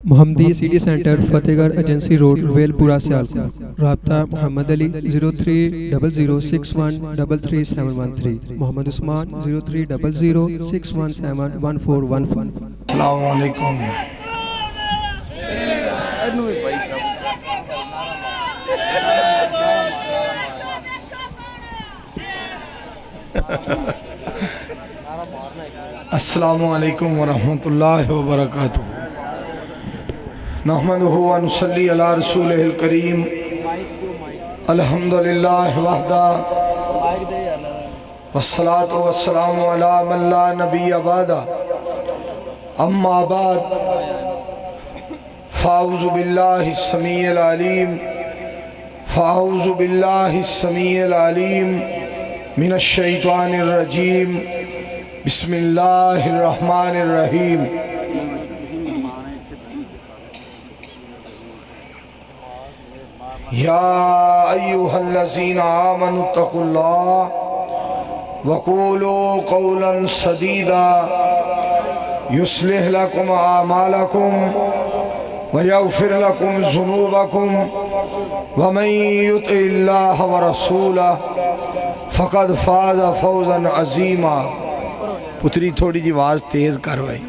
محمدی city centre فتح گڑھ agency road well پورہ سیالکوٹ۔ رابطہ محمد علی 030061337113، محمد عثمان 030061711415۔ السلام علیکم۔ السلام علیکم ورحمۃ اللہ وبرکاتہ۔ نحمدہ ونصلی علی رسولہ الکریم، الحمدللہ وحدہ والصلاة والسلام علی من لا نبی بعدہ، اما بعد فاعوذ باللہ السمیع العلیم من الشیطان الرجیم، بسم اللہ الرحمن الرحیم۔ یا ایہا الذین آمنوا اتقوا اللہ وقولوا قولا سدیدا یصلح لکم اعمالکم ویغفر لکم ذنوبکم ومن یطع اللہ ورسولہ فقد فاز فوزا عظیما۔ پتری تھوڑی جی آواز تیز کروائی۔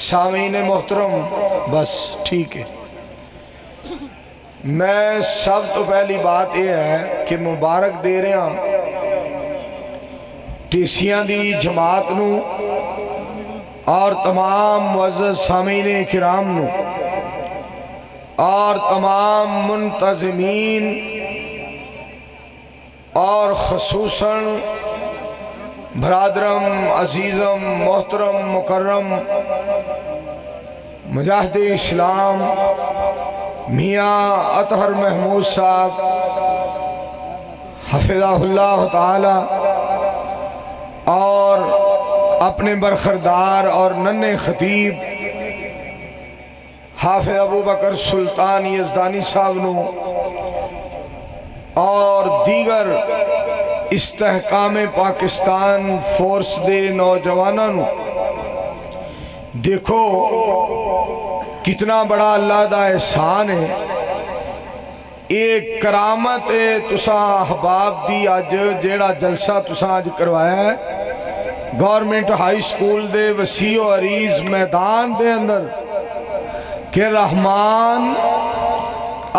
سامعین محترم، بس ٹھیک ہے۔ میں سب تو پہلی بات یہ ہے کہ مبارک دے رہے ہیں ٹیسیاں دی جماعت نو اور تمام معزز سامعین کرام نو اور تمام منتظمین اور خصوصاً برادرم عزیزم محترم مکرم مجاہد اسلام میاں اطہر محمود صاحب حفظہ اللہ تعالی، اور اپنے برخردار اور ننھے خطیب حافظ ابو بکر سلطان یزدانی صاحب نو اور دیگر استحکام پاکستان فورس دے نوجوانوں نو۔ دیکھو کتنا بڑا اللہ دا احسان ہے، ایک کرامت ہے تساں احباب دی۔ آج جیڑا جلسہ تساں آج کروایا ہے گورنمنٹ ہائی سکول دے وسیع و عریض میدان دے اندر، کہ رحمان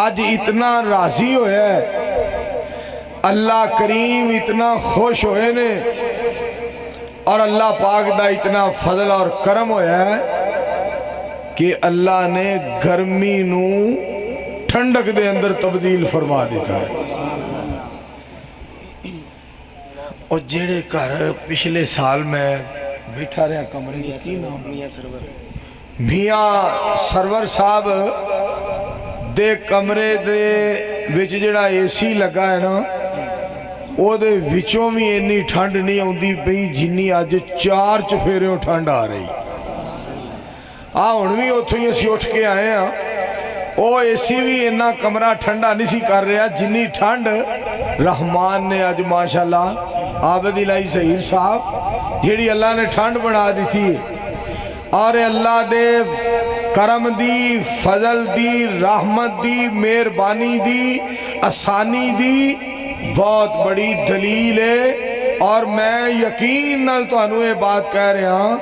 آج اتنا راضی ہویا ہے، اللہ کریم اتنا خوش ہوئے نے، اور اللہ پاک دا اتنا فضل اور کرم ہویا ہے کہ اللہ نے گرمی نو ٹھنڈک دے اندر تبدیل فرما دیتا ہے۔ اور جیڑے گھر پچھلے سال میں بیٹھا رہا کمرے کی میاں سرور صاحب دے کمرے دے وچ جڑا اے سی لگا ہے نا، او دے وچوں بھی اتنی ٹھنڈ نہیں آندی پئی جنی آج 4 چفیروں ٹھنڈ آ رہی۔ ہن بھی اتھوں ہی اسی اٹھ کے آئے ہیں، او اے سی بھی اتنا کمرہ ٹھنڈا نہیں سی کر رہا جنی ٹھنڈ رحمان نے آج ماشاءاللہ عابد الہی ظہیر صاحب جیڑی اللہ نے ٹھنڈ بنا دی تھی، اور اللہ دے کرم دی، فضل دی، رحمت دی، مہربانی دی، آسانی دی بہت بڑی دلیل ہے۔ اور میں یقین نال تانوں یہ بات کہہ رہا ہوں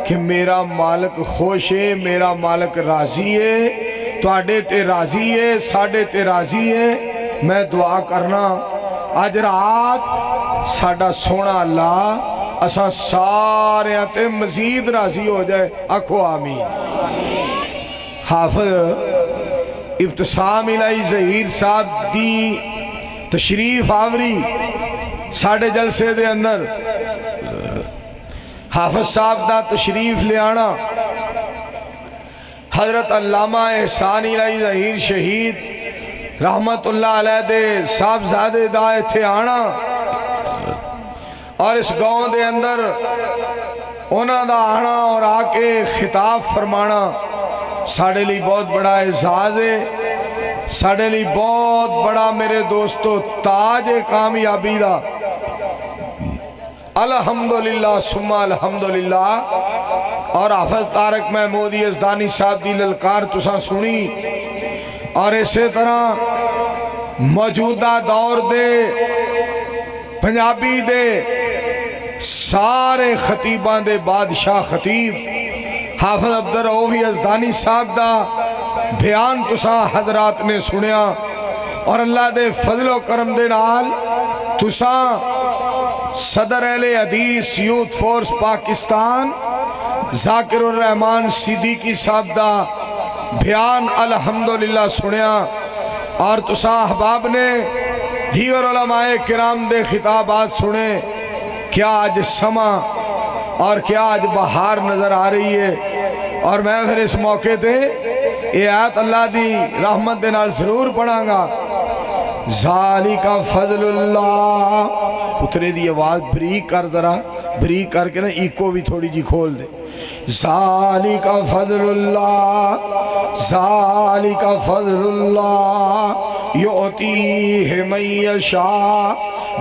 کہ میرا مالک خوش ہے، میرا مالک راضی ہے، تواڈے تے راضی ہے، ساڈے تے راضی ہے۔ میں دعا کرنا آج رات ساڈا سونا اللہ اساں سارے تے مزید راضی ہو جائے، آکھو آمین۔ حافظ ابتسام الہی ظہیر صاحب دی تشریف آوری ساڑھے جلسے دے اندر، حافظ صاحب دا تشریف لے آنا، حضرت علامہ احسان الہی ظہیر شہید رحمت اللہ علیہ دے صاحب زادے دائے تھے آنا، اور اس گاؤں دے اندر انہاں دا آنا اور آکے خطاب فرمانا ساڑھے لی بہت بڑا اعزاز ہے، ساڑھے لی بہت بڑا میرے دوستو تاج کامیابی دا۔ الحمدللہ ثم الحمدللہ۔ اور حافظ طارق محمود یزدانی صاحب دی للکار تساں سنی، اور اسی طرح موجودہ دور دے پنجابی دے سارے خطیبان دے بادشاہ خطیب حافظ عبدالرؤف یزدانی صاحب دا بیان تساں حضرات نے سنیا، اور اللہ دے فضل و کرم دے نال تساں صدر اہل حدیث یوتھ فورس پاکستان ذاکر الرحمان صدیقی صاحب دا بیان الحمدللہ سنیا، اور تساں احباب نے دیگر علماء کرام دے خطابات سنے۔ کیا آج سما اور کیا آج بہار نظر آ رہی ہے، اور میں پھر اس موقع تے یہ آیت اللہ دی رحمت دے نال ضرور پڑھاں گا۔ ذالک فضل اللہ، پترے دی آواز بریک کر، ذرا بریک کر کے نا ایکو بھی تھوڑی جی کھول دے۔ ذالک فضل اللہ، ذالک فضل اللہ یعطیہ من یشاء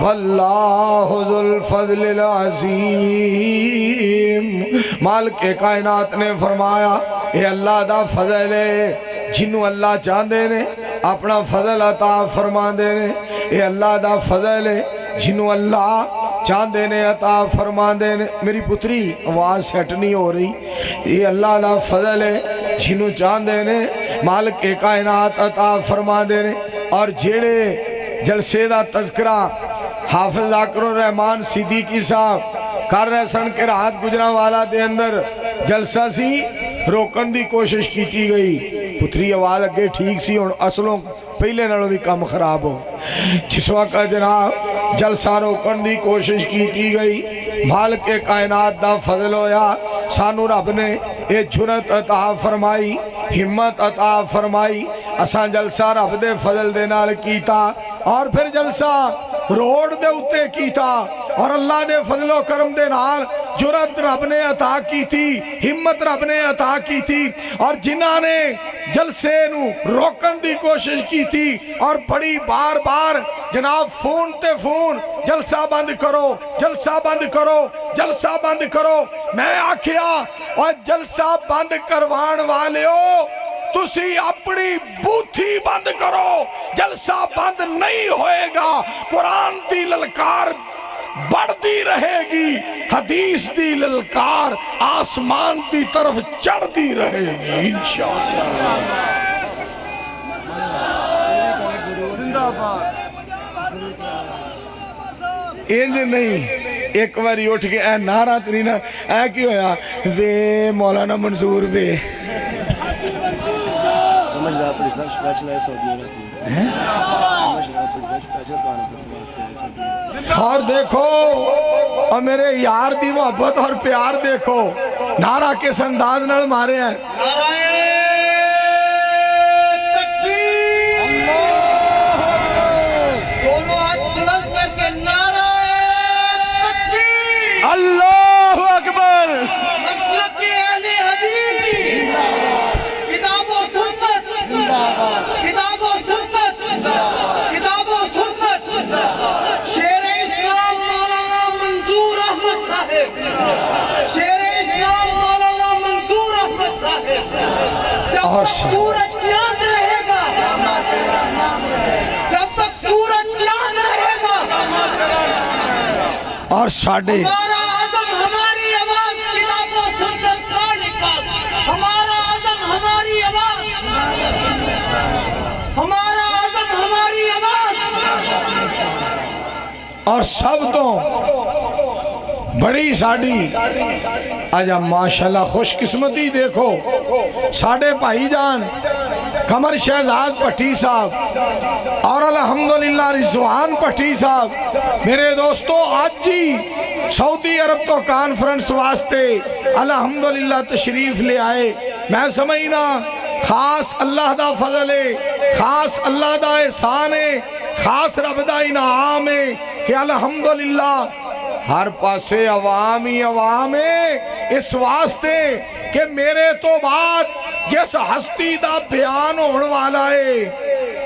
واللہ ذو الفضل العظیم۔ مالک کائنات نے فرمایا اے اللہ دا فضل ہے، جنہوں اللہ چاہندے نے اپنا فضل عطا فرما دے نے۔ اے اللہ دا فضل ہے، جنہوں اللہ چاہندے نے عطا فرما دے نے۔ میری پتری آواز سیٹ نہیں ہو رہی۔ یہ اللہ دا فضل ہے، جنہوں چاہندے نے مالک کائنات عطا فرما دے نے۔ اور جیڑے جلسے دا تذکرہ حافظ ذاکر الرحمان صدیقی صاحب کر رہے سن کے راحت گجرانوالا دے اندر جلسہ سی روکن دی کوشش کیتی گئی۔ پتری آواز اگے ٹھیک سی، اور اصلوں پہلے نالوں بھی کم خراب ہو۔ جس وقت جناب جلسہ روکن دی کوشش کیتی گئی، مالک کائنات دا فضل ہویا، سانو رب نے اے جرت عطا فرمائی، ہمت عطا فرمائی۔ اساں جلسہ رب دے فضل دے نال کیتا، اور پھر جلسہ روڈ دے اتے کیتا، اور اللہ دے فضل و کرم دے نال جرت رب نے عطا کی تھی، ہمت رب نے عطا کی تھی۔ اور جنہاں نے جلسے نو روکن دی کوشش کی تھی اور بڑی بار بار جناب فون تے فون جلسہ بند کرو، جلسہ بند کرو، جلسہ بند کرو، میں آکھیا اور جلسہ بند کروان والے ہو تسی اپنی بوتھی بند کرو، جلسہ بند نہیں ہوئے گا۔ قرآن دی للکار بڑھتی رہے گی، حدیث دی للکار آسمان دی طرف چڑھتی رہے گی انشاءاللہ۔ انج نہیں، ایک باری اٹھ کے اے نعرہ تری نا، اے کی ہویا وے مولانا منصور وے اور دیکھو اور میرے یار دی محبت اور پیار دیکھو، نعرہ کس انداز نال مارے ہیں۔ اللہ اکبر۔ سورج چاند رہے گا، جب تک سورج چاند رہے گا، اور ساڑھے ہمارا عزم ہماری آواز کتاب و سنت کا لکھا، ہمارا عزم ہماری آواز، ہمارا عزم ہماری آواز، اور سب تو بڑی ساڑھی آجا ماشاءاللہ خوش قسمتی دیکھو ساڑھے بھائی جان قمر شہزاد پٹھی صاحب اور الحمدللہ رضوان پٹھی صاحب میرے دوستو آج جی سعودی عرب تو کانفرنس واسطے الحمدللہ تشریف لے آئے۔ میں سمجھنا خاص اللہ دا فضل ہے، خاص اللہ دا احسان ہے، خاص رب دا انعام ہے کہ الحمدللہ ہر پاسے عوام ہی عوام ہے، اس واسطے کہ میرے تو بعد جس ہستی دا بیان ہونے والا ہے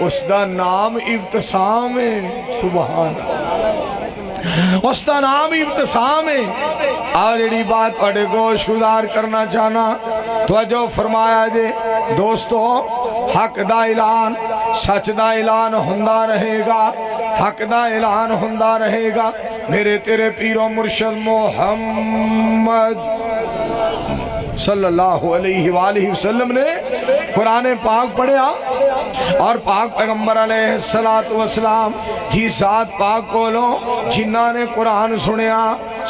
اس دا نام ابتسام ہے۔ سبحان اللہ۔ اس کا نام ابتسام ہے۔ اور جڑی بات تھوڑے گوش گزار کرنا چاہنا توجہ فرمایا جے دوستو، حق دا اعلان سچ دا اعلان ہوندا رہے گا، حق دا اعلان ہوندا رہے گا۔ میرے تیرے پیر و مرشد محمد صلی اللہ علیہ وآلہ وسلم نے قرآن پاک پڑھیا اور پاک پیغمبر علیہ السلام جی ذات پاک کولوں جنہاں نے قرآن سنیا۔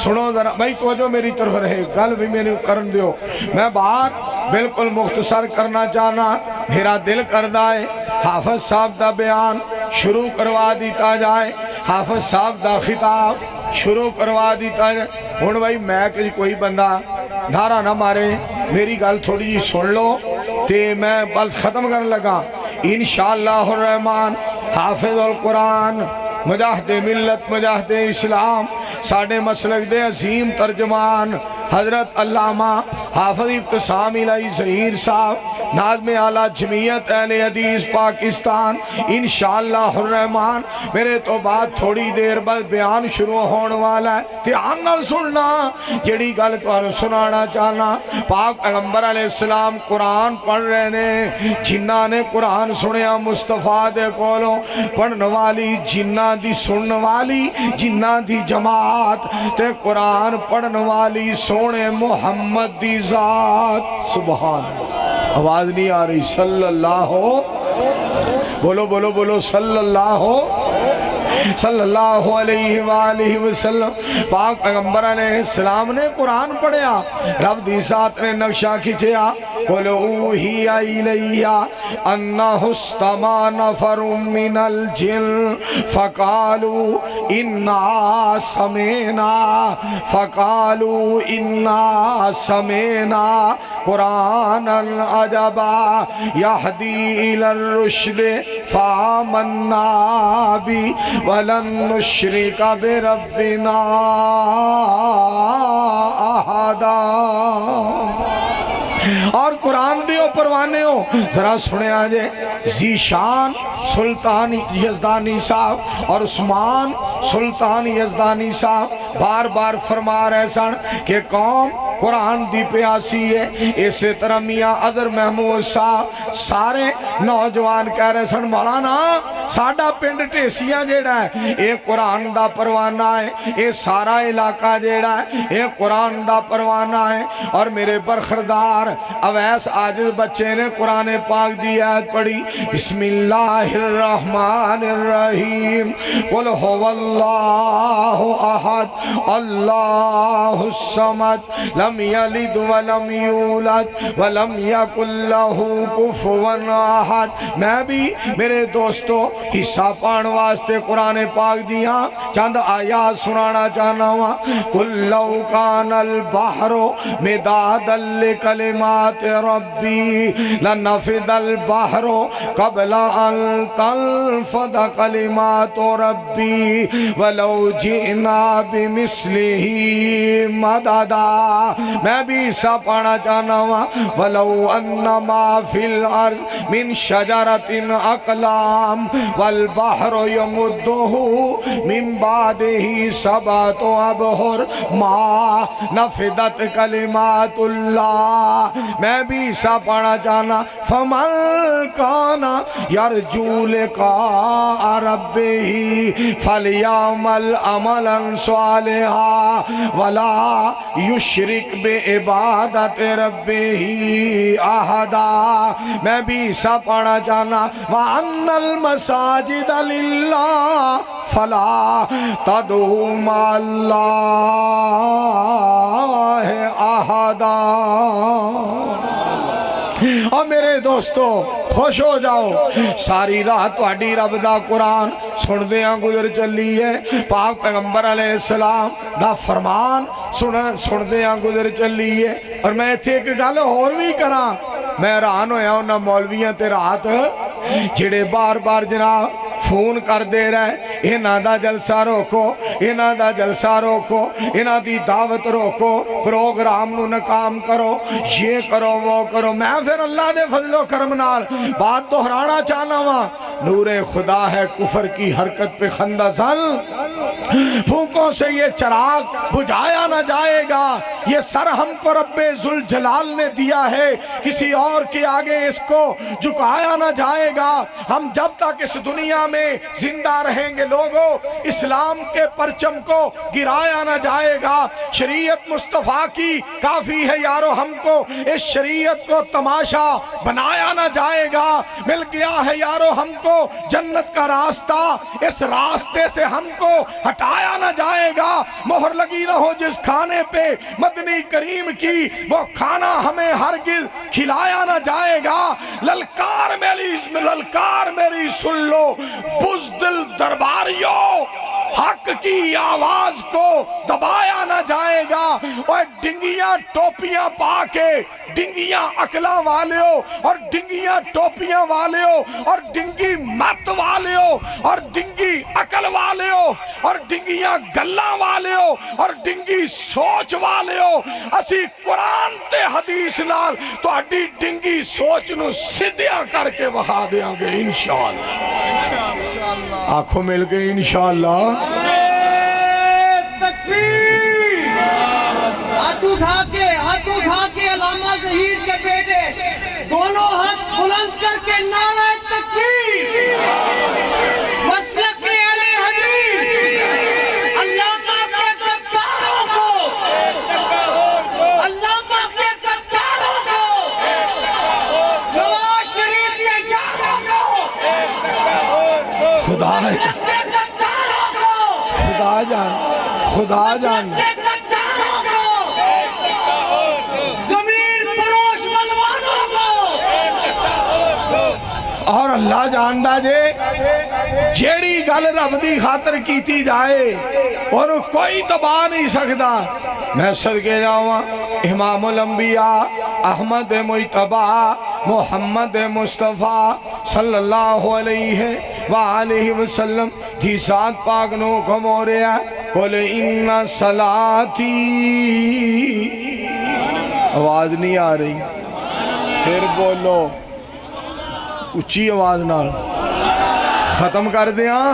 سنو ذرا بھائی توجہ میری طرف رہے، گل بھی میرے کرن دیو، میں بات بالکل مختصر کرنا چاہنا، میرا دل کردہ ہے حافظ صاحب دا بیان شروع کروا دیتا جائے، حافظ صاحب دا خطاب شروع کروا دیتا جائے۔ ہن بھائی میں کہ کوئی بندہ نعرہ نہ مارے، میری گل تھوڑی جی سن لو تے میں بس ختم کرنے لگا۔ انشاءاللہ الرحمن حافظ القرآن مجاہد ملت مجاہد اسلام ساڑھے مسلک دے عظیم ترجمان حضرت علامہ حافظ ابتسام الہی ظہیر صاحب ناظم اعلیٰ جمعیت اہل حدیث پاکستان انشاءاللہ الرحمن میرے تو بات تھوڑی دیر بعد بیان شروع ہونے والا ہے۔ دھیان نال سننا جڑی گل تمہیں سنانا چاہنا، پاک پیغمبر علیہ السلام قرآن پڑھ رہے نے، جنہاں نے قرآن سنیا مصطفیٰ دے کولوں پڑھن والی جنہاں دی سنن والی جنہاں دی جماعت تے قرآن پڑھن والی سونے محمد دی ذات سبحان اللہ۔ آواز نہیں آ رہی، صلی اللہ ہو، بولو بولو بولو صلی اللہ علیہ وآلہ وسلم۔ پاک پیغمبر علیہ السلام نے قرآن پڑھیا، رب دی ذات نے نقشہ کھچیا، قُلْ أُوحِیَ إِلَيَّ أَنَّهُ اسْتَمَعَ نَفَرٌ مِّنَ الْجِنِّ فَقَالُوا إِنَّا سَمِعْنَا قُرْآنًا عَجَبًا يَهْدِي إِلَى الرُّشْدِ فَآمَنَّا بِهِ وَلَن نُشْرِكَ بِرَبِّنَا أَحَدًا۔ اور قرآن دیو پروانے ہو ذرا سنے آجے ذیشان سلطان یزدانی صاحب اور عثمان سلطان یزدانی صاحب بار بار فرما رہے سن کہ قوم قرآن دی پیاسی ہے۔ اسی طرح میاں عذر محمود صاحب سارے نوجوان کہہ رہے سن مولانا ساڑھا پنڈ ٹیسیاں جیڑا ہے اے قرآن دا پروانہ ہے، اے سارا علاقہ جیڑا ہے اے قرآن دا پروانہ ہے۔ اور میرے برخردار اویس عاجز بچے نے قرآن پاک دی آیت پڑھی، بسم اللہ الرحمن الرحیم، قل هو اللہ احد اللہ الصمد لم یلد ولم یولد ولم یکن لہ کفوا احد۔ میں بھی میرے دوستو حصہ پان واسطے قرآن پاک دیاں چند آیات سنانا چاہنا ہوا۔ قل لو کان البحر مدادا لکلمات ربی لنفد البحر قبل ان تنفد کلمات ربی ولو جئنا بمثلہ مددا۔ میں بھی حصہ پانا چاہنا ہوا ولو انما فی الارض من شجرت اقلام والبحر یمدہ من بعدہ سبعۃ ابحر ما نفدت کلمات اللہ۔ میں بھی حصہ پانا چاہنا فمن کان یرجو لقاء ربہ فلیعمل عملا صالحا ولا یشرک بعبادت ربہ احدا۔ میں بھی حصہ پانا چاہنا وَأَنَّ الْمَسَاجِدَ لِلَّهِ فَلَا تَدْعُوا مَعَ اللَّهِ أَحَدًا۔ اور میرے دوستو خوش ہو جاؤ، ساری رات تہاڈی رب دا قرآن سندیاں گزر چلی ہے، پاک پیغمبر علیہ السلام دا فرمان سندیاں گزر چلی ہے۔ اور میں ایتھے ایک گل اور بھی کراں، میں حیران ہویا انہاں مولویاں تے رات جڑے بار بار جناب فون کر دے رہے انہاں دا جلسہ روکو، انہاں دا جلسہ روکو، انہاں دی دعوت روکو، پروگرام نو ناکام کرو، یہ کرو وہ کرو۔ میں پھر اللہ دے فضل و کرم نال بات دہرانا چاہنا ہوا، نور خدا ہے کفر کی حرکت پہ خندہ زن، پھونکوں سے یہ چراغ بجھایا نہ جائے گا، یہ سر ہم کو رب ذوالجلال نے دیا ہے، کسی اور کے آگے اس کو جھکایا نہ جائے گا۔ ہم جب تک اس دنیا میں زندہ رہیں گے لوگوں، اسلام کے پرچم کو گرایا نہ جائے گا۔ شریعت مصطفیٰ کی کافی ہے یارو، ہم کو اس شریعت کو تماشا بنایا نہ جائے گا۔ مل گیا ہے یارو ہم کو جنت کا راستہ، اس راستے سے ہم کو ہٹایا نہ جائے گا۔ مہر لگی نہ ہو جس کھانے پہ مدنی کریم کی، وہ کھانا ہمیں ہرگز کھلایا نہ جائے گا۔ للکار میری سن لو بزدل درباریوں، حق کی آواز کو دبایا نہ جائے گا۔ اور ڈنگیاں ٹوپیاں پا کے، ڈنگیاں عقلاں والیوں اور ڈنگیاں ٹوپیاں والیوں اور ڈنگی مت والیوں اور ڈنگی عقل والیوں اور ڈنگیاں گلاں والیوں اور ڈنگی سوچ والیوں، اسی قرآن تے حدیث نال تو اڈی ڈنگی سوچ نو سدھیاں کر کے بہا دیاں گے انشاءاللہ۔ آنکھوں مل کے انشاءاللہ۔ تکبیر! ہاتھ اٹھا کے علامہ ظہیر کے بیٹے دونوں ہاتھ بلند کر کے نعرہ تکبیر! مسلک کے اہل حدیث علامہ کے غداروں کو، علامہ کے غداروں کو، نواز شریف کے جاروں کو، خدا ہے، خدا جان زمین فروش بلوانوں کو، اور اللہ جاندہ جے جیڑی گل رب دی خاطر کیتی جائے اور کوئی دبا نہیں سکتا۔ میں صدقے جاؤں امام الانبیاء احمد مجتبی محمد مصطفیٰ صلی اللہ علیہ وآلہ وسلم کی ذات پاک نو حکم ہو رہا ہے، قل ان صلاتی، آواز نہیں آ رہی، پھر بولو اچھی آواز نال ختم کر دیاں،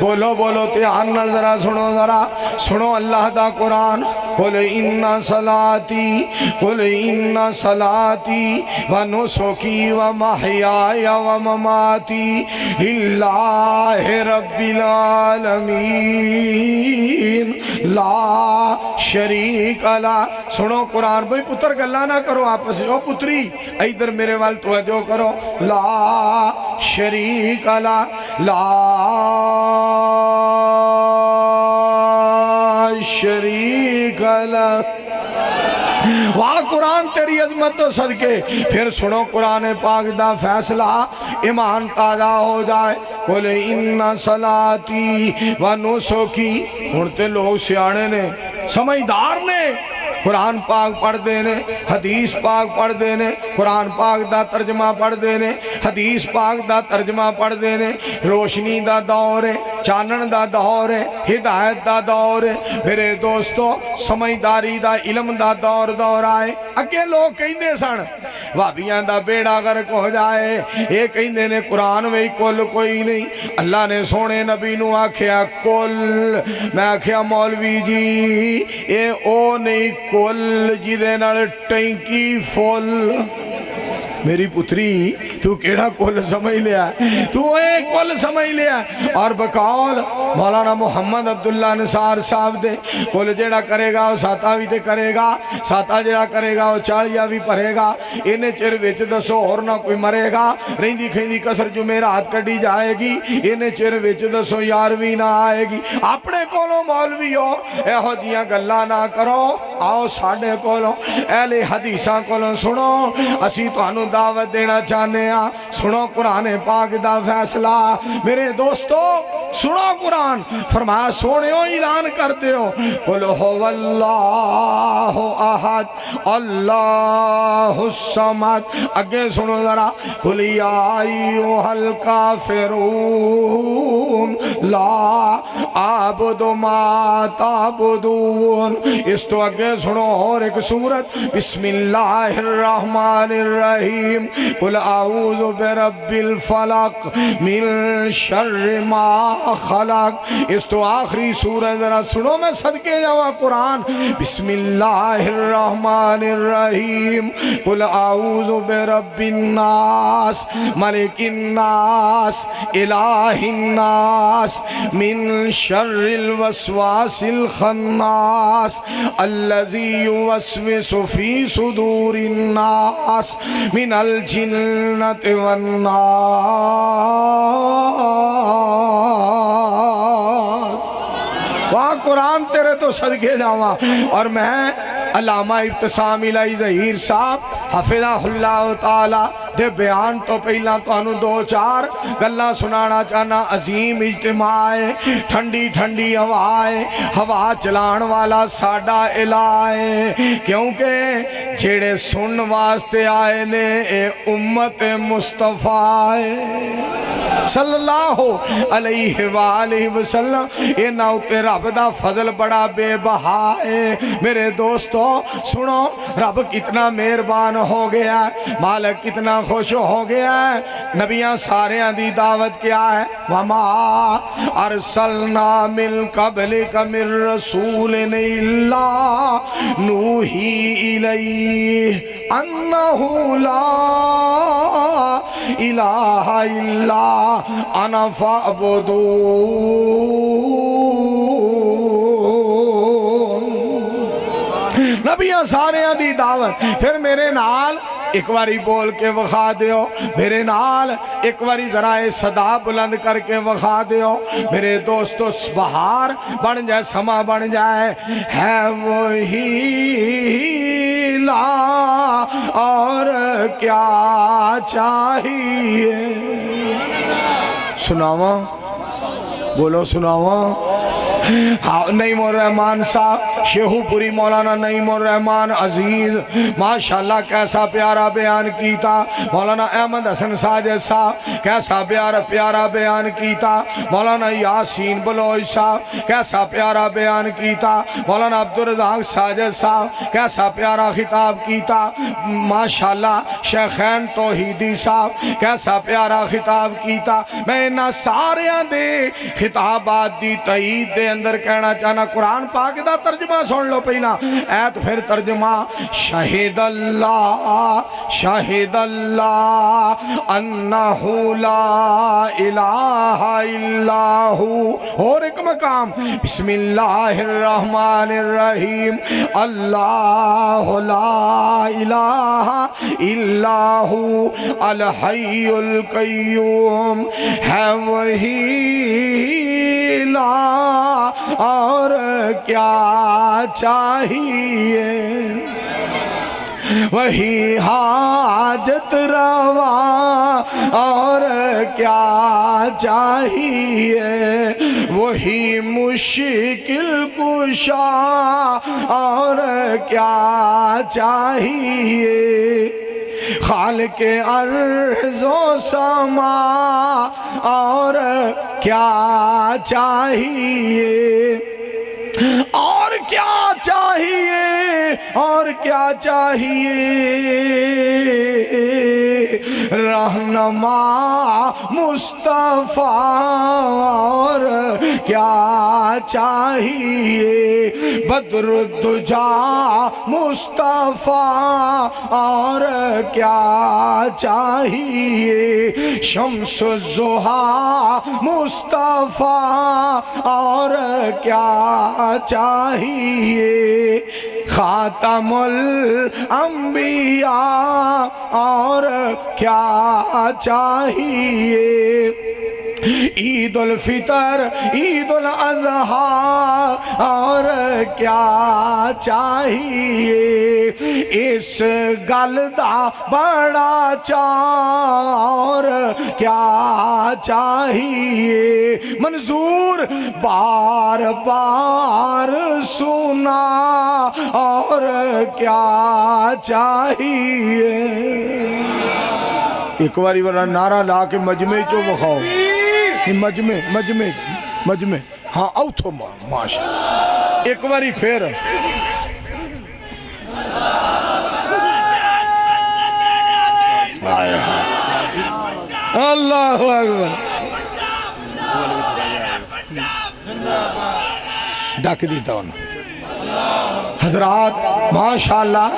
بولو بولو دھیان نال ذرا سنو، ذرا سنو اللہ دا قرآن۔ قل ان صلاتی، قل ان صلاتی و نسکی و محیای و مماتی للہ رب العالمین لا شریک لا۔ سنو قرآن، بھئی پتر گلہ نہ کرو آپس، او پتری ادھر میرے وال توجہ کرو، لا شریک لا، لا شریک لا۔ وہاں قرآن تیری عظمت و صدقے۔ پھر سنو قرآن پاک دا فیصلہ، ایمان تازہ ہو جائے۔ قل ان صلاتی و نسکی، ہنتے لوگ سیانے نے، سمجھدار نے، قرآن پاک پڑھ دینے، حدیث پاک پڑھ دینے، قرآن پاک دا ترجمہ پڑھ دینے، حدیث پاک دا ترجمہ پڑھ دینے۔ روشنی دا دور ہے، چانن دا دور ہے، ہدایت دا دور ہے۔ میرے دوستو سمجھداری دا علم دا دور آئے۔ اگے لوگ کہندے سن وابیاں دا بیڑا غرق ہو جائے، اے کہندے نے قرآن میں کل کوئی نہیں۔ اللہ نے سونے نبی نو آکھیا کل، میں آکھیا مولوی جی اے او نہیں کل جدے نال ٹینکی فل۔ میری پتری تو کیڑا کل سمجھ لیا، تو ایک کل سمجھ لیا۔ اور بقول مولانا محمد عبداللہ نثار صاحب دے، کل جیڑا کرے گا وہ ساتھا بھی تے کرے گا، ساتھا جیڑا کرے گا وہ چالیہ بھی پڑھے گا۔ انہیں چر وچ دسو اور نہ کوئی مرے گا، رہندی کھیندی کسر جمعرات کڈی جائے گی، انہیں چر وچ دسو یارویں نہ آئے گی۔ اپنے کولوں مولوی ہو ایہو جیاں گلاں نہ کرو، آؤ ساڈے کولوں اہل حدیثاں کولوں سنو، اسی تانوں دعوت دینا چاہنے ہیں۔ سنو قرآن پاک دا فیصلہ۔ میرے دوستو سنو قرآن فرمایا سونے اعلان کرتے ہو قل هو اللہ احد اللہ الصمد اگے سنو ذرا قل یا ایھا الکافرون لا اعبد ما تعبدون اس تو اگے سنو اور ایک سورت بسم اللہ الرحمن الرحیم قل اعوذ برب الفلق من شر ما خلق اس تو آخری سورہ ذرا سنو میں صدقے جاؤں قرآن بسم اللہ الرحمن الرحیم قل اعوذ برب الناس ملک الناس الہ الناس من شر الوسواس الخناس الذي يوسوس في صدور الناس من الجنة والناس وہاں قرآن تیرے تو صدقے جاواں اور میں علامہ ابتسام الہی ظہیر صاحب حفظہ اللہ تعالی دے بیان تو پہلا تو انہوں دو چار گلہ سنانا چاہنا عظیم اجتماع ہے ٹھنڈی ٹھنڈی ہوائے ہوا چلان والا ساڈا الہے کیونکہ جیڑے سن واسطے آئے نے اے امت مصطفیٰ صلی اللہ علیہ وآلہ وسلم اے ناؤتے رب دا فضل بڑا بے بہا ہے میرے دوستو سنو رب کتنا مہربان ہو گیا ہے مالک کتنا خوش ہو گیا ہے نبیاں ساریاں دی دعوت کیا ہے وما ارسلنا من قبلک من رسول الا نوحی الیہ انہ لا الہ الا انا فاعبدون نبیاں سارے دی دعوت پھر میرے نال ایک باری بول کے وخا دیو میرے نال ایک باری ذرائع صدا بلند کر کے وخا دیو میرے دوستو بہار بن جائے سما بن جائے ہے وہی لا اور کیا چاہیے سناواں بولو سناواں نعیم الرحمن صاحب شیخو پوری مولانا نعیم الرحمن عزیز ماشاءاللہ کیسا پیارا بیان کیتا مولانا احمد حسن ساجد صاحب کیسا پیارا بیان کیتا مولانا یاسین بلوچ صاحب کیسا پیارا بیان کیتا مولانا عبدالرزاق ساجد صاحب کیسا پیارا خطاب کیتا ماشاءاللہ شیخین توحیدی صاحب کیسا پیارا خطاب کیتا میں انہا ساریاں دے خطابات دی تائید دے اندر کہنا چاہنا قرآن پاک دا ترجمہ سن لو پہلا ایت پھر ترجمہ شہد اللہ انہ لا الہ الا ہو اور ایک مقام بسم اللہ الرحمن الرحیم اللہ لا الہ الا ہو الحی القیوم ہے وہی لا اور کیا چاہیے وہی حاجت روا اور کیا چاہیے وہی مشکل کشا اور کیا چاہیے خالق ارض و سما اور کیا چاہیے اور کیا چاہیے اور کیا چاہیے رہنما مصطفیٰ اور کیا چاہیے بدر الدجا مصطفیٰ اور کیا چاہیے شمس الضحیٰ مصطفیٰ اور کیا چاہیے خاتم الانبیاء اور کیا چاہیے عید الفطر عید الاضحیٰ اور کیا چاہیے اس گل دا بڑا چار کیا چاہیے منظور بار بار سنا اور کیا چاہیے ایک باری ورنہ نعرہ لا کے مجمع چو بخواؤ مجمع ہاں اوتھو ماشا ایک باری پھر اللہ اکبر ڈاک دیتا ہوں حضرات ماشاءاللہ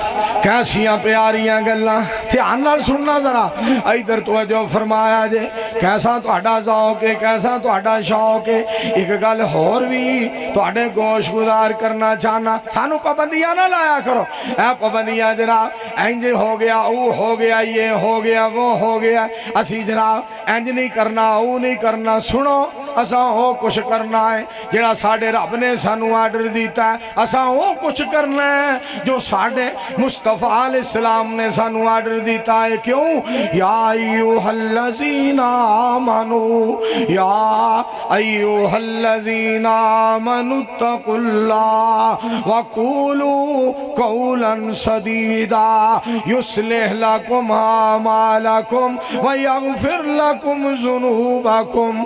کیسیاں پیاریاں گلاں دھیان نال سننا ذرا ادھر توجہ فرمایا جے کیسا تہاڈا ذوق ہے کیسا تہاڈا شوق ہے ایک گل ہور بھی تہاڈے گوش گزار کرنا چاہنا سانو پابندیاں نہ لایا کرو اے پابندیاں جناب انج ہو گیا او ہو گیا یہ ہو گیا وہ ہو گیا اسی جناب انج نہیں کرنا او نہیں کرنا سنو اساں وہ کچھ کرنا ہے جڑا ساڈے رب نے سانو آرڈر دیتا ہے اساں وہ کچھ کرنا ہے جو ساڈے مصطفیٰ علیہ السلام نے سانو آرڈر دیتا ہے کیوں یا ایوہ الذین آمنوا یا ایوہ الذین آمنوا اتقوا اللہ وقولوا قولا سدیدا یصلح لکم اعمالکم ویغفر لکم ذنوبکم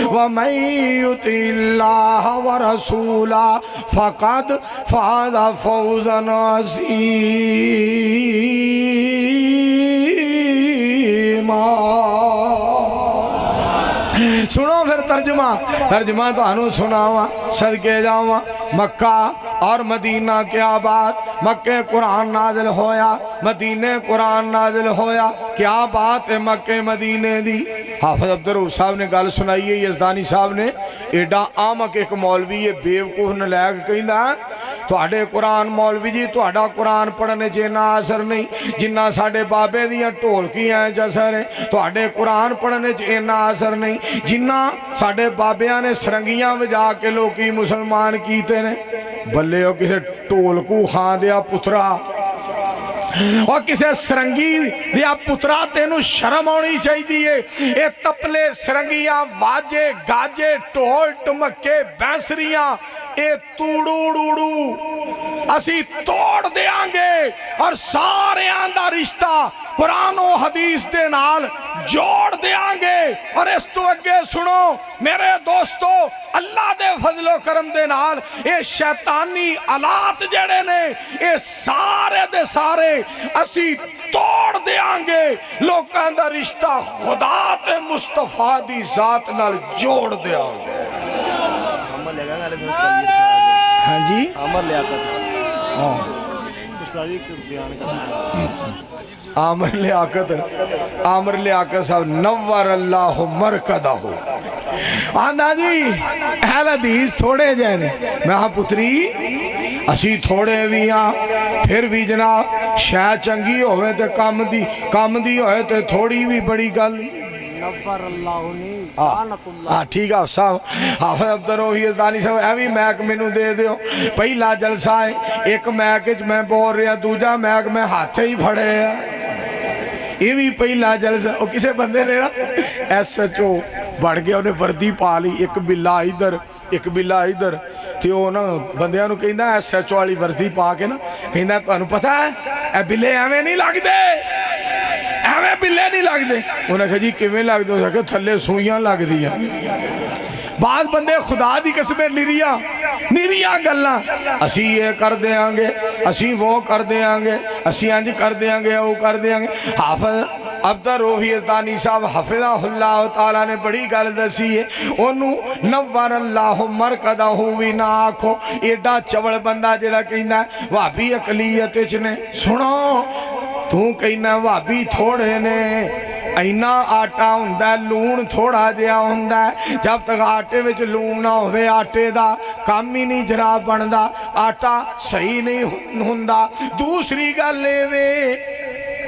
ومن یطع اللہ ورسولہ فقد فاز فوزا عظیما سنو پھر ترجمہ تو انو سناوا صدقے جاوا مکہ اور مدینہ کے آباد مکہ قرآن نازل ہویا مدینہ قرآن نازل ہویا کیا بات ہے مکہ مدینہ دی حافظ عبدالرؤف صاحب نے گل سنائی ہے یزدانی صاحب نے ایڈا آمک ایک مولوی یہ بیوقوف نلائق کہندہ ہے تواڈے قرآن مولوی جی تواڈا قرآن پڑھنے جینا اثر نہیں جنہ ساڈے بابے دیاں ٹولکیاں جسر ہیں تواڈے قرآن پڑھنے جینا اثر نہیں جنہ ساڈے بابیاں نے سرنگیاں وجا کے لوکی مسلمان کیتے نے بلے ہو کسے ٹولکو خان دیا پترا اور کسے سرنگی دیا پترا تینو شرم ہونی چاہی دیئے اے تپلے سرنگیاں واجے گاجے ٹول ٹمکے بینسریاں اے توڑوڑوڑو اسی توڑ دیاں گے اور سارے آندہ رشتہ قرآن و حدیث دے نال جوڑ دیاں گے اور اس تو اگے سنو میرے دوستو اللہ دے فضل و کرم دے نال اے شیطانی آلات جڑے نے اے سارے دے سارے اسی توڑ دیاں گے لوکاں دا رشتہ خدا تے مصطفیٰ دی ذات نال جوڑ دیاں گے ہاں جی عامر لیاقت صاحب نور اللہ مرکدہ ہو آندہ جی اہل حدیث تھوڑے جائنے میں ہاں پتری اسی تھوڑے بھی ہاں پھر بھی جناب شاہ چنگی ہوئے تے کام دی ہوئے تے تھوڑی بھی بڑی گل نور اللہ نہیں ٹھیک ہے صاحب حافظ عبدالرؤف یزدانی صاحب ایوی میک میں نو دے دیو پہلا جلسہ ہے ایک میک میں بول رہا دوجا میک میں ہاتھے ہی پھڑے ہیں یہ بھی پہلا جلسہ وہ کسے بندے نے ایس ایچ او بڑھ گیا انہیں وردی پا لی ایک بلا ادھر تے وہ نا بندیاں نو کہندہ ایس ایچ او والی وردی پا کے نا کہندہ تو انہوں پتہ ہے اے بلے ایویں نہیں لگ دے ایویں بلے نہیں لگ دے انہوں نے کہا جی کیویں لگ دے کہ تھلے سوئیاں لگ دیا بعض بندے خدا دی قسمیں نریاں گلاں اسی یہ کر دیاں گے اسی وہ کر دیاں گے اسی انج کر دیاں گے وہ کر دیاں گے حافظ عبدالرؤف یزدانی صاحب حفظہ اللہ تعالیٰ نے بڑی گل دسی ہے انہوں نور اللہ مرکدہ ہوئی نہ آکھو ایڈا چوڑ بندہ جڑا کہنا ہے وابی اقلیت اچنے سنو تو کہنا وابی تھوڑے نے اینا آٹا ہوندہ ہے لون تھوڑا جیا ہوندہ ہے جب تک آٹے وچ لون نہ ہوئے آٹے دا کام ہی نہیں جناب بندہ آٹا صحیح نہیں ہوندہ دوسری گل لے وے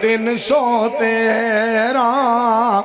313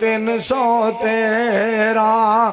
313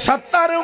70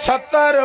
70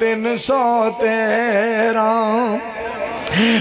313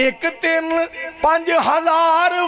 1-3-5,000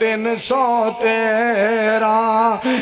313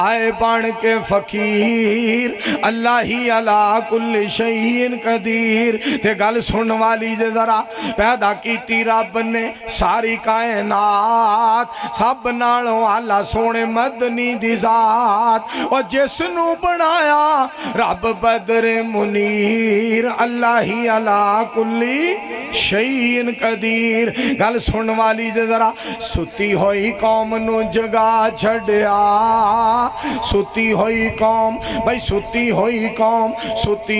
آئے بان کے فقیر اللہ ہی علا کل شیء قدیر تے گل سن والی جے ذرا پیدا کیتی رب نے ساری کائنات سب نالوں آلہ سونے مدنی دی ذات اور جس نو بنایا رب بدر منیر اللہ ہی علا کل شیء قدیر گل سن والی جے ذرا ستی ہوئی قوم نو جگا چھڑیا ستی ہوئی قوم بھائی ستی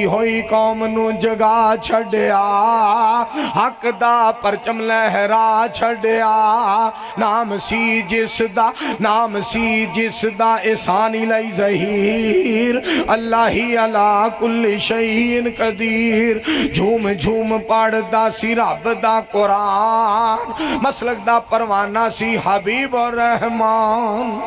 ہوئی قوم نو جگا چھڑیا حق دا پرچم لہرا چھڑیا نام سی جس دا احسانی لئی ظہیر اللہ ہی علا کل شیء قدیر جھوم جھوم پڑھ دا سی رب دا قرآن مسلک دا پروانہ سی حبیب اور رحمان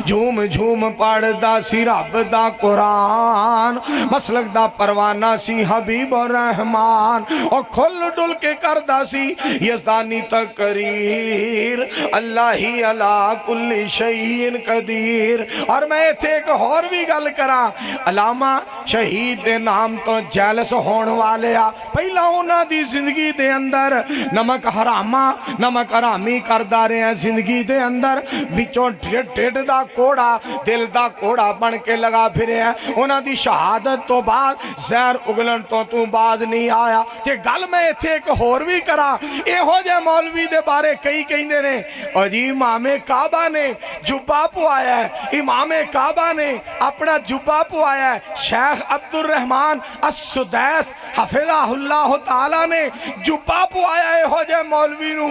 جھوم جھوم پڑھ دا سی رب دا قرآن مسلک دا پروانہ سی حبیب اور رحمان اور کھل ڈل کے کر دا سی یزدانی تقریر اللہ ہی علا کل شیء قدیر اور میں تھے ایک اور بھی گل کرا علامہ شہید دے نام تو جیلس ہون والے پہلا ہونا دی زندگی دے اندر نمک حرامی کردہ رہے ہیں زندگی دے اندر وچوں ٹھٹ دا کوڑا دل دا کوڑا بن کے لگا پھرے ہیں انہاں دی شہادت تو بعد زہر اگلن تو باز نہیں آیا تے گل میں تھے ایک اور بھی کرا اے ہو جے مولوی دے بارے کئی کہیں نے اور جی امام کعبہ نے جبہ پو آیا ہے امام کعبہ نے اپنا جبہ پو آیا ہے شیخ عبدالرحمن السدیس حفظہ اللہ تعالیٰ نے جبہ پو آیا ہے ہو جے مولوی نو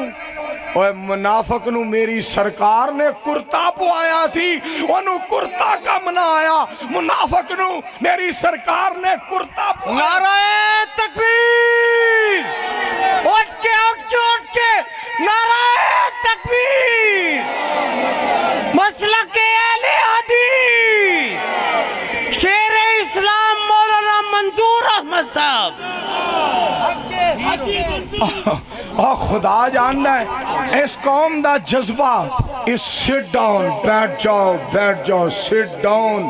اور منافق نو میری سرکار نے کرتا پو آیا سی انہوں کرتا کم نہ آیا منافق نو میری سرکار نے کرتا پو آیا نعرہ تکبیر اٹھ کے نعرہ تکبیر مسلک اہل حدیث شیر اسلام مولانا منظور احمد صاحب اور خدا جاننا ہے اس قوم دا جذبہ اس سٹ ڈاؤن بیٹھ جاؤ sit down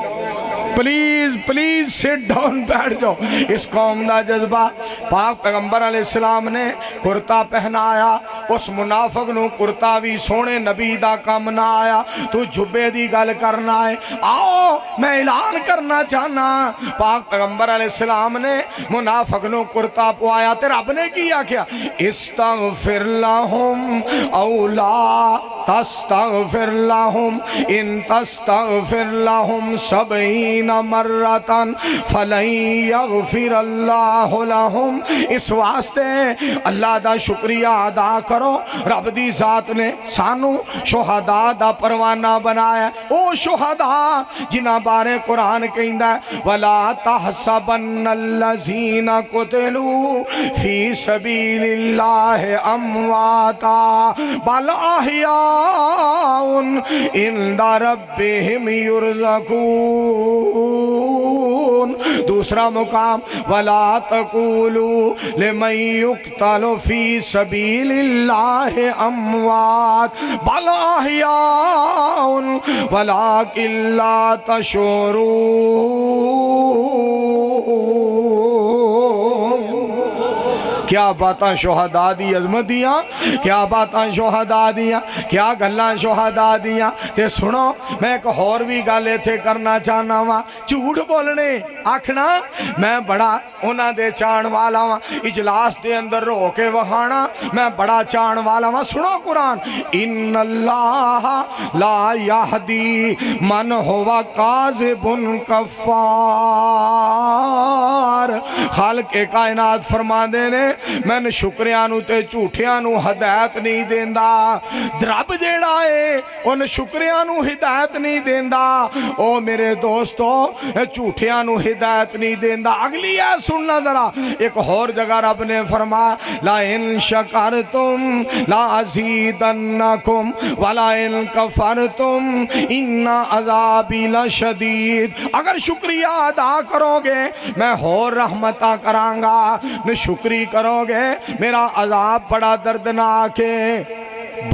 please sit down بیٹھ جاؤ اس قوم دا جذبہ پاک پیغمبر علیہ السلام نے کرتا پہنایا اس منافق نو کرتا بھی سونے نبی دا کم نہ آیا تو جبے دی گل کرنا ہے آؤ میں اعلان کرنا چاہنا پاک پیغمبر علیہ السلام نے منافق نو کرتا پوایا تے رب نے کیا کیا استغفر لہم اولا تستغفر لہم ان تستغفر لہم 70 مرتن فلن یغفر اللہ لہم اس واسطے اللہ دا شکریہ ادا کرو رب دی ذات نے سانو شہداء دا پروانہ بنایا او شہداء جنہ بارے قرآن کہندہ ہے وَلَا تَحْسَبَنَّ الَّذِينَ قُتِلُوا فِي سَبِيلِ اللَّهِ أَمْوَاتًا بَلْ أَحْيَاءٌ عِندَ رَبِّهِمْ يُرْزَقُونَ دوسرا مقام وَلَا تَقُولُوا لِمَنْ يُقْتَلُ فِي سَبِيلِ اللَّهِ أَمْوَاتٌ بَلْ أَحْيَاءٌ وَلَكِنْ لَا تَشْعُرُونَ کیا باتاں شہداء دی عظمت دیاں کیا باتاں شہداء دیاں کیا گلاں شہداء دیاں تے سنو میں ایک اور بھی گالے تھے کرنا چاہنا ہوا جھوٹ بولنے آکھنا میں بڑا انہاں دے چان والا ہوا اجلاس دے اندر رو کے وہانا میں بڑا چان والا ہوا سنو قرآن ان اللہ لا یہدی من ہوا کاذب کفار خالق کائنات فرما دینے میں نے شکریانو تے جھوٹیانو ہدایت نہیں دیندہ رب جیڑا ہے ان شکریانو ہدایت نہیں دیندہ او میرے دوستو جھوٹیانو ہدایت نہیں دیندہ اگلی ہے سننا ذرا ایک اور جگہ رب نے فرمایا لَإِن شَكَرْتُمْ لَأَزِيدَنَّكُمْ وَلَإِن كَفَرْتُمْ إِنَّ عَذَابِي لَشَدِيدٌ اگر شکریہ ادا کرو گے میں اور رحمتہ کرانگا نہ شکری کرو گے میرا عذاب بڑا دردناک ہے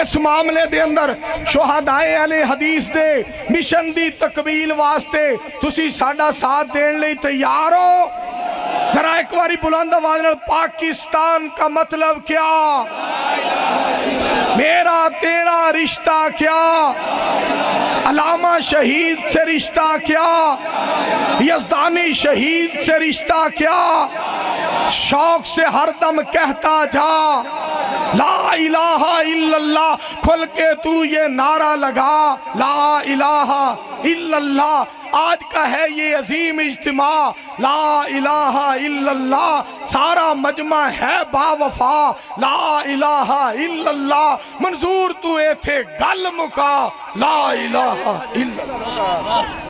اس معاملے دے اندر شہدائے اہل حدیث دے مشن دی تکمیل واسطے تسی ساڈا ساتھ دین لئی تیار ہو؟ ذرا ایک باری بلند آواز میں پاکستان کا مطلب کیا، میرا تیرا رشتہ کیا، علامہ شہید سے رشتہ کیا، یزدانی شہید سے رشتہ کیا، شوق سے ہر دم کہتا جا لا الہ الا اللہ، کھل کے تو یہ نعرہ لگا لا الہ الا اللہ۔ آج کا ہے یہ عظیم اجتماع لا الہ الا اللہ، سارا مجمع ہے با وفا لا الہ الا اللہ، منظور تو اے تھے گل مکا لا الہ الا اللہ۔